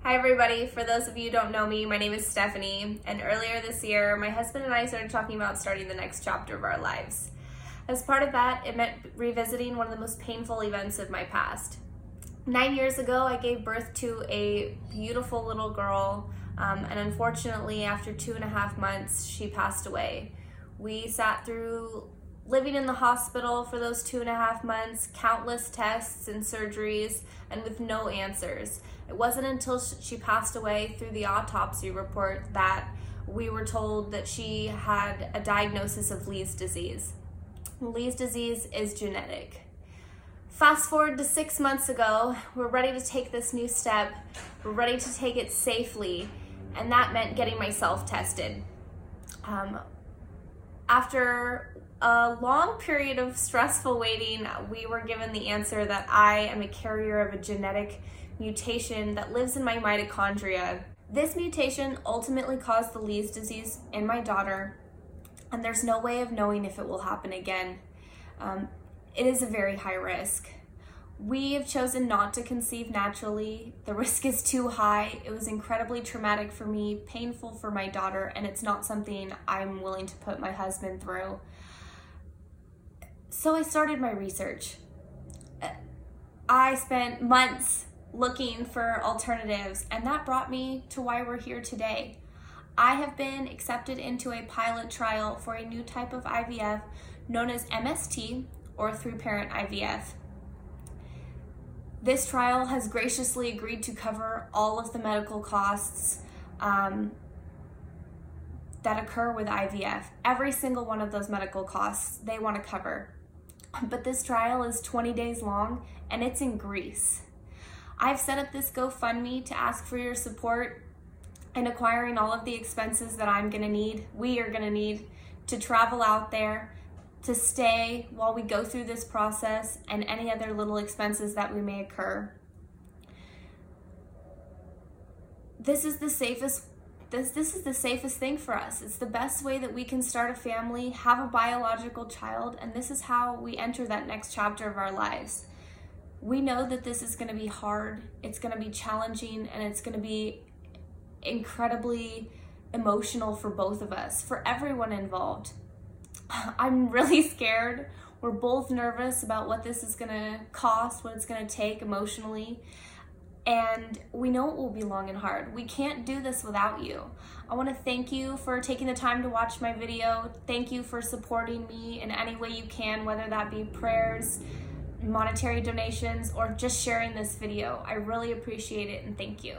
Hi everybody, for those of you who don't know me, my name is Stephanie, and earlier this year, my husband and I started talking about starting the next chapter of our lives. As part of that, it meant revisiting one of the most painful events of my past. 9 years ago, I gave birth to a beautiful little girl, and unfortunately, after 2.5 months, she passed away. We sat through living in the hospital for those 2.5 months, countless tests and surgeries, and with no answers. It wasn't until she passed away through the autopsy report that we were told that she had a diagnosis of Leig's disease. Leig's disease is genetic. Fast forward to 6 months ago, we're ready to take this new step. We're ready to take it safely, and that meant getting myself tested. After a long period of stressful waiting, we were given the answer that I am a carrier of a genetic mutation that lives in my mitochondria. This mutation ultimately caused the Leig's disease in my daughter, and there's no way of knowing if it will happen again. It is a very high risk. We have chosen not to conceive naturally. The risk is too high. It was incredibly traumatic for me, painful for my daughter, and it's not something I'm willing to put my husband through. So I started my research. I spent months looking for alternatives, and that brought me to why we're here today. I have been accepted into a pilot trial for a new type of IVF known as MST, or through-parent IVF. This trial has graciously agreed to cover all of the medical costs that occur with IVF. Every single one of those medical costs they want to cover. But this trial is 20 days long, and it's in Greece. I've set up this GoFundMe to ask for your support in acquiring all of the expenses that we are gonna need to travel out there, to stay while we go through this process, and any other little expenses that we may occur. This is the safest thing for us. It's the best way that we can start a family, have a biological child, and this is how we enter that next chapter of our lives. We know that this is gonna be hard, it's gonna be challenging, and it's gonna be incredibly emotional for both of us, for everyone involved. I'm really scared. We're both nervous about what this is gonna cost, what it's gonna take emotionally. And we know it will be long and hard. We can't do this without you. I want to thank you for taking the time to watch my video. Thank you for supporting me in any way you can, whether that be prayers, monetary donations, or just sharing this video. I really appreciate it, and thank you.